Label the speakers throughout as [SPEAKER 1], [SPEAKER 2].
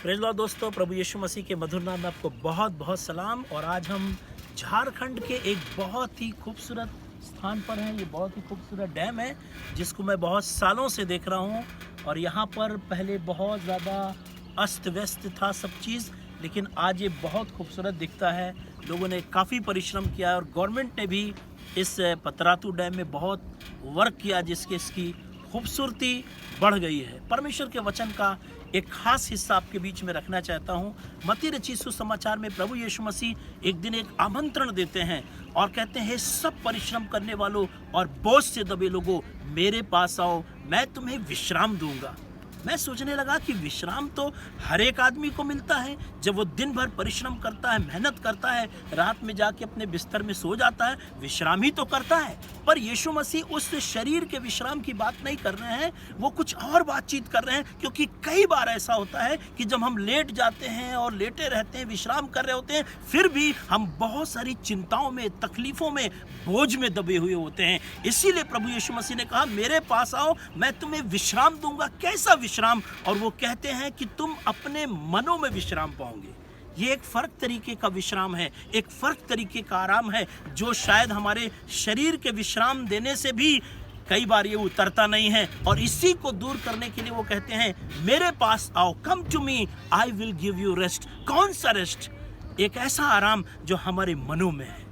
[SPEAKER 1] Praise Lord दोस्तों, प्रभु यीशु मसीह के मधुर नाम में आपको बहुत बहुत सलाम। और आज हम झारखंड के एक बहुत ही खूबसूरत स्थान पर हैं। ये बहुत ही खूबसूरत डैम है जिसको मैं बहुत सालों से देख रहा हूँ। और यहाँ पर पहले बहुत ज़्यादा अस्त व्यस्त था सब चीज़, लेकिन आज ये बहुत खूबसूरत दिखता है। लोगों ने काफ़ी परिश्रम किया है और गवर्नमेंट ने भी इस पतरातू डैम में बहुत वर्क किया जिसके इसकी खूबसूरती बढ़ गई है। परमेश्वर के वचन का एक खास हिस्सा आपके बीच में रखना चाहता हूँ। मत्ती रचित सुसमाचार में प्रभु यीशु मसीह एक दिन एक आमंत्रण देते हैं और कहते हैं, सब परिश्रम करने वालों और बोझ से दबे लोगों, मेरे पास आओ, मैं तुम्हें विश्राम दूंगा। मैं सोचने लगा कि विश्राम तो हर एक आदमी को मिलता है। जब वो दिन भर परिश्रम करता है, मेहनत करता है, रात में जाके अपने बिस्तर में सो जाता है, विश्राम ही तो करता है। पर यीशु मसीह उस शरीर के विश्राम की बात नहीं कर रहे हैं, वो कुछ और बातचीत कर रहे हैं। क्योंकि कई बार ऐसा होता है कि जब हम लेट जाते हैं और लेटे रहते हैं, विश्राम कर रहे होते हैं, फिर भी हम बहुत सारी चिंताओं में, तकलीफों में, बोझ में दबे हुए होते हैं। इसीलिए प्रभु यीशु मसीह ने कहा, मेरे पास आओ, मैं तुम्हें विश्राम दूंगा। कैसा विश्राम? और वो कहते हैं कि तुम अपने मनों में विश्राम पाओगे। ये एक फर्क तरीके का विश्राम है, एक फर्क तरीके का आराम है जो शायद हमारे शरीर के विश्राम देने से भी कई बार ये उतरता नहीं है। और इसी को दूर करने के लिए वो कहते हैं, मेरे पास आओ, come to me, I will give you rest. कौन सा रेस्ट? एक ऐसा आराम जो हमारे मनों में है।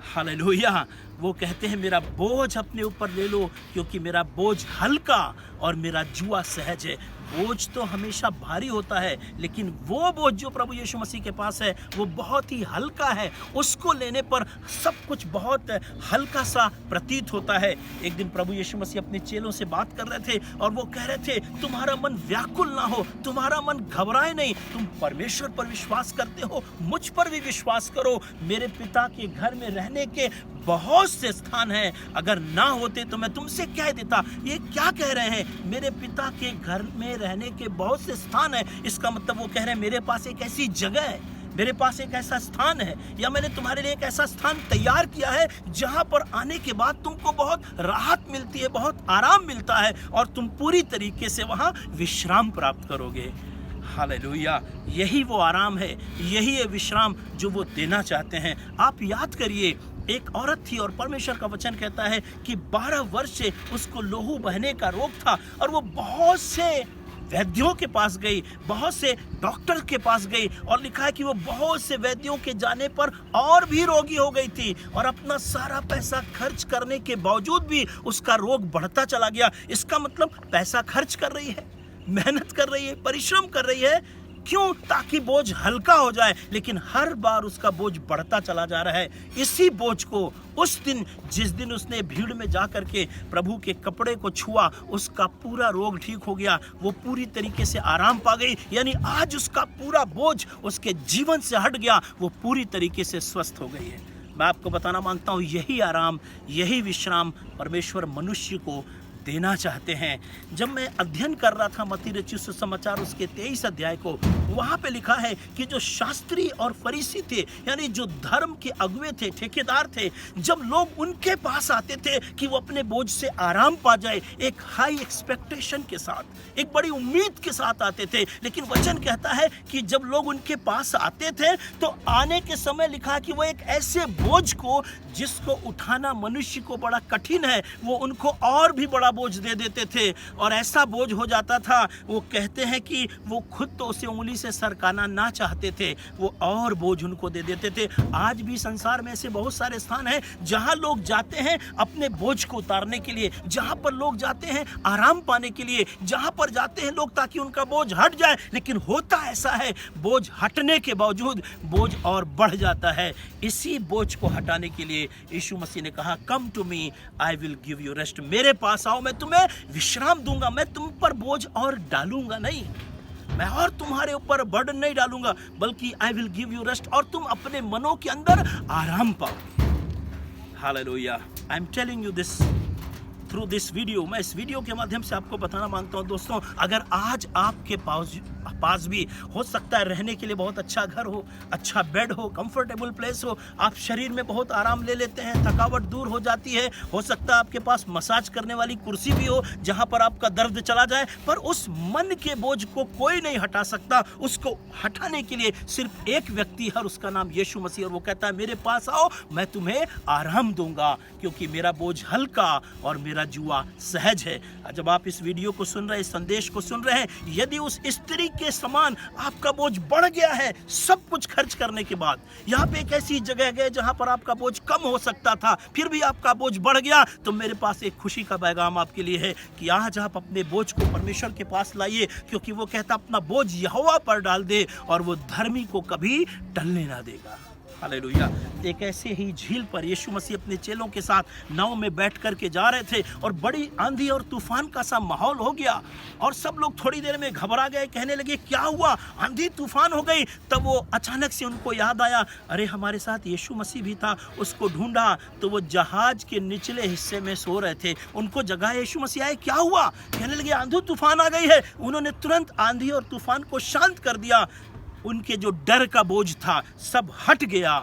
[SPEAKER 1] हालेलुया। वो कहते हैं, मेरा बोझ अपने ऊपर ले लो, क्योंकि मेरा बोझ हल्का और मेरा जुआ सहज है। बोझ तो हमेशा भारी होता है, लेकिन वो बोझ जो प्रभु यीशु मसीह के पास है वो बहुत ही हल्का है। उसको लेने पर सब कुछ बहुत हल्का सा प्रतीत होता है। एक दिन प्रभु यीशु मसीह अपने चेलों से बात कर रहे थे और वो कह रहे थे, तुम्हारा मन व्याकुल ना हो, तुम्हारा मन घबराए नहीं। तुम परमेश्वर पर विश्वास करते हो, मुझ पर भी विश्वास करो। मेरे पिता के घर में रहने के बहुत से स्थान हैं, अगर ना होते तो मैं तुमसे कह देता। ये क्या कह रहे हैं? मेरे पिता के घर में रहने के बहुत से स्थान हैं। इसका मतलब वो कह रहे हैं, मेरे पास एक ऐसी जगह है, मेरे पास एक ऐसा स्थान है, या मैंने तुम्हारे लिए एक ऐसा स्थान तैयार किया है जहां पर आने के बाद तुमको बहुत राहत मिलती है, बहुत आराम मिलता है और तुम पूरी तरीके से वहां विश्राम प्राप्त करोगे। हालेलुया। यही वो आराम है, यही है विश्राम जो वो देना चाहते हैं। आप याद करिए, एक औरत थी और परमेश्वर का वचन कहता है कि 12 वर्ष से उसको लहू बहने का रोग था और वो बहुत से वैद्यों के पास गई, बहुत से डॉक्टर के पास गई, और लिखा है कि वो बहुत से वैद्यों के जाने पर और भी रोगी हो गई थी और अपना सारा पैसा खर्च करने के बावजूद भी उसका रोग बढ़ता चला गया। इसका मतलब पैसा खर्च कर रही है, मेहनत कर रही है, परिश्रम कर रही है, क्यों? ताकि बोझ हल्का हो जाए, लेकिन हर बार उसका बोझ बढ़ता चला जा रहा है। इसी बोझ को उस दिन, जिस दिन उसने भीड़ में जा करके प्रभु के कपड़े को छुआ, उसका पूरा रोग ठीक हो गया, वो पूरी तरीके से आराम पा गई। यानी आज उसका पूरा बोझ उसके जीवन से हट गया, वो पूरी तरीके से स्वस्थ हो गई है। मैं आपको बताना मांगता हूँ, यही आराम, यही विश्राम परमेश्वर मनुष्य को देना चाहते हैं। जब मैं अध्ययन कर रहा था मत्ती रचित सुसमाचार उसके 23 अध्याय को, वहाँ पे लिखा है कि जो शास्त्री और फरीसी थे, यानी जो धर्म के अगुवे थे, ठेकेदार थे, जब लोग उनके पास आते थे कि वो अपने बोझ से आराम पा जाए, एक हाई एक्सपेक्टेशन के साथ, एक बड़ी उम्मीद के साथ आते थे। लेकिन वचन कहता है कि जब लोग उनके पास आते थे तो आने के समय लिखा कि वो एक ऐसे बोझ को, जिसको उठाना मनुष्य को बड़ा कठिन है, वो उनको और भी बड़ा बोझ दे देते थे। और ऐसा बोझ हो जाता था, वो कहते हैं कि वो खुद तो उसे उंगली से सरकाना ना चाहते थे, वो और बोझ उनको दे देते थे। आज भी संसार में ऐसे बहुत सारे स्थान हैं जहां लोग जाते हैं अपने बोझ को उतारने के लिए, जहां पर लोग जाते हैं आराम पाने के लिए, जहां पर जाते हैं लोग ताकि उनका बोझ हट जाए। लेकिन होता ऐसा है, बोझ हटने के बावजूद बोझ और बढ़ जाता है। इसी बोझ को हटाने के लिए यीशु मसीह ने कहा, come to me, I will give you rest. मेरे पास आओ, मैं तुम्हें विश्राम दूंगा। मैं तुम पर बोझ और डालूंगा नहीं, मैं और तुम्हारे ऊपर बर्डन नहीं डालूंगा, बल्कि आई विल गिव यू रेस्ट, और तुम अपने मनों के अंदर आराम पाओगे। Hallelujah. I am telling you this through this video. मैं इस वीडियो के माध्यम से आपको बताना मांगता हूं दोस्तों, अगर आज आपके पास भी हो सकता है रहने के लिए बहुत अच्छा घर हो, अच्छा बेड हो, कंफर्टेबल प्लेस हो, आप शरीर में बहुत आराम ले लेते हैं, थकावट दूर हो जाती है। हो सकता है आपके पास मसाज करने वाली कुर्सी भी हो जहां पर आपका दर्द चला जाए, पर उस मन के बोझ को कोई नहीं हटा सकता। उसको हटाने के लिए सिर्फ एक व्यक्ति है और उसका नाम यीशु मसीह, और वो कहता है मेरे पास आओ, मैं तुम्हें आराम दूंगा, क्योंकि मेरा बोझ हल्का और मेरा जुआ सहज है। जब आप इस वीडियो को सुन रहे हैं, इस संदेश को सुन रहे हैं, यदि उस स्त्री के समान आपका बोझ बढ़ गया है सब कुछ खर्च करने के बाद, यहाँ पे एक ऐसी जगह गए जहां पर आपका बोझ कम हो सकता था फिर भी आपका बोझ बढ़ गया, तो मेरे पास एक खुशी का पैगाम आपके लिए है कि आज आप अपने बोझ को परमेश्वर के पास लाइए, क्योंकि वो कहता अपना बोझ यहोवा पर डाल दे और वो धर्मी को कभी टलने ना देगा। हालेलुया। एक ऐसे ही झील पर यीशु मसीह अपने चेलों के साथ नाव में बैठ कर के जा रहे थे और बड़ी आंधी और तूफान का सा माहौल हो गया और सब लोग थोड़ी देर में घबरा गए, कहने लगे क्या हुआ, आंधी तूफान हो गई। तब वो अचानक से उनको याद आया, अरे हमारे साथ यीशु मसीह भी था, उसको ढूंढा तो वो जहाज के निचले हिस्से में सो रहे थे। उनको जगाया, यीशु मसीह आए, क्या हुआ, कहने लगे आंधी तूफान आ गई है। उन्होंने तुरंत आंधी और तूफान को शांत कर दिया। उनके जो डर का बोझ था सब हट गया।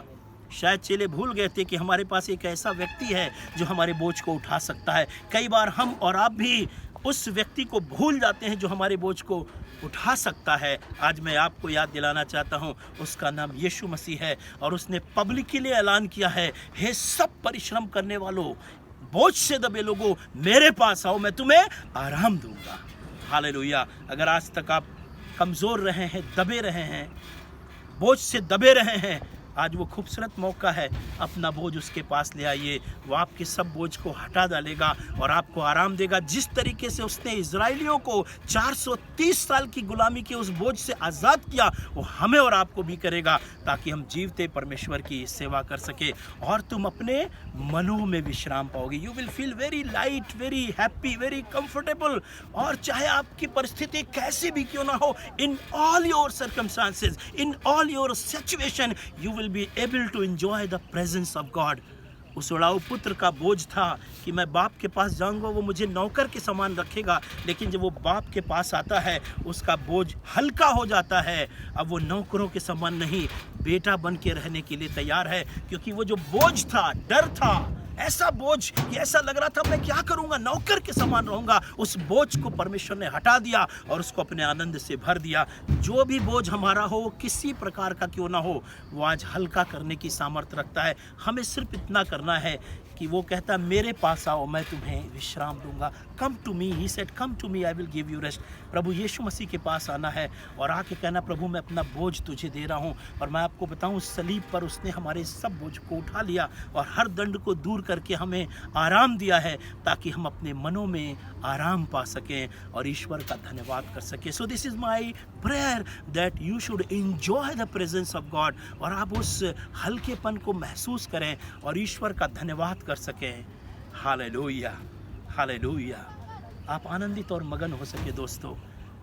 [SPEAKER 1] शायद चेले भूल गए थे कि हमारे पास एक ऐसा व्यक्ति है जो हमारे बोझ को उठा सकता है। कई बार हम और आप भी उस व्यक्ति को भूल जाते हैं जो हमारे बोझ को उठा सकता है। आज मैं आपको याद दिलाना चाहता हूं, उसका नाम यीशु मसीह है और उसने पब्लिकली ऐलान किया है, हे सब परिश्रम करने वालों, बोझ से दबे लोगों, मेरे पास आओ, मैं तुम्हें आराम दूंगा। हालेलुया। अगर आज तक आप कमज़ोर रहे हैं, दबे रहे हैं, बोझ से दबे रहे हैं, आज वो खूबसूरत मौका है, अपना बोझ उसके पास ले आइए। वो आपके सब बोझ को हटा डालेगा और आपको आराम देगा। जिस तरीके से उसने इजराइलियों को 430 साल की गुलामी के उस बोझ से आज़ाद किया, वो हमें और आपको भी करेगा, ताकि हम जीवते परमेश्वर की सेवा कर सके और तुम अपने मनों में विश्राम पाओगे। You will feel very light, very happy, very comfortable. और चाहे आपकी परिस्थिति कैसी भी क्यों ना हो, in all your circumstances, in all your situation, you will be able to enjoy the presence of God। उस उड़ाऊ पुत्र का बोझ था कि मैं बाप के पास जाऊंगा, वो मुझे नौकर के समान रखेगा, लेकिन जब वो बाप के पास आता है उसका बोझ हल्का हो जाता है। अब वो नौकरों के समान नहीं, बेटा बन के रहने के लिए तैयार है, क्योंकि वो जो बोझ था, डर था, ऐसा बोझ कि ऐसा लग रहा था मैं क्या करूंगा, नौकर के समान रहूंगा, उस बोझ को परमेश्वर ने हटा दिया और उसको अपने आनंद से भर दिया। जो भी बोझ हमारा हो, किसी प्रकार का क्यों ना हो, वो आज हल्का करने की सामर्थ्य रखता है। हमें सिर्फ इतना करना है कि वो कहता मेरे पास आओ, मैं तुम्हें विश्राम दूंगा। Come to me, he said come to me, I will give you rest. प्रभु यीशु मसीह के पास आना है और आके कहना, प्रभु मैं अपना बोझ तुझे दे रहा हूँ। और मैं आपको बताऊँ, सलीब पर उसने हमारे सब बोझ को उठा लिया और हर दंड को दूर करके हमें आराम दिया है, ताकि हम अपने मनों में आराम पा सकें और ईश्वर का धन्यवाद कर सकें। So this is my prayer that you should enjoy the presence of God, और आप उस हल्केपन को महसूस करें और ईश्वर का धन्यवाद कर सकें। Hallelujah, hallelujah. आप आनंदित और मगन हो सके दोस्तों,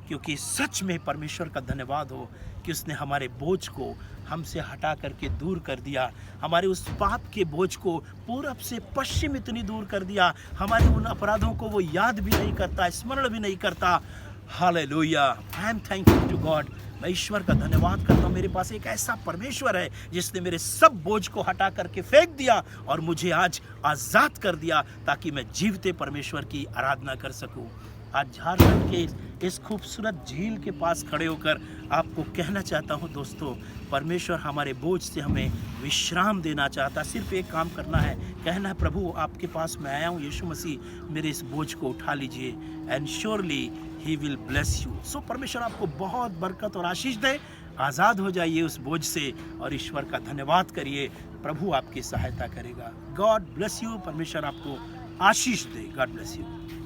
[SPEAKER 1] क्योंकि सच में परमेश्वर का धन्यवाद हो कि उसने हमारे बोझ को हमसे हटा करके दूर कर दिया, हमारे उस पाप के बोझ को पूरब से पश्चिम इतनी दूर कर दिया, हमारे उन अपराधों को वो याद भी नहीं करता, स्मरण भी नहीं करता। Hallelujah, I am thankful to God. मैं ईश्वर का धन्यवाद करता हूँ, मेरे पास एक ऐसा परमेश्वर है जिसने मेरे सब बोझ को हटा करके फेंक दिया और मुझे आज आज़ाद कर दिया, ताकि मैं जीवते परमेश्वर की आराधना कर सकूँ। आज झारखंड के इस खूबसूरत झील के पास खड़े होकर आपको कहना चाहता हूँ दोस्तों, परमेश्वर हमारे बोझ से हमें विश्राम देना चाहता। सिर्फ एक काम करना है, कहना है प्रभु आपके पास मैं आया हूँ, यीशु मसीह मेरे इस बोझ को उठा लीजिए, and surely he will bless you. So परमेश्वर आपको बहुत बरकत और आशीष दे। आज़ाद हो जाइए उस बोझ से और ईश्वर का धन्यवाद करिए, प्रभु आपकी सहायता करेगा। God bless you. परमेश्वर आपको आशीष दे। God bless you.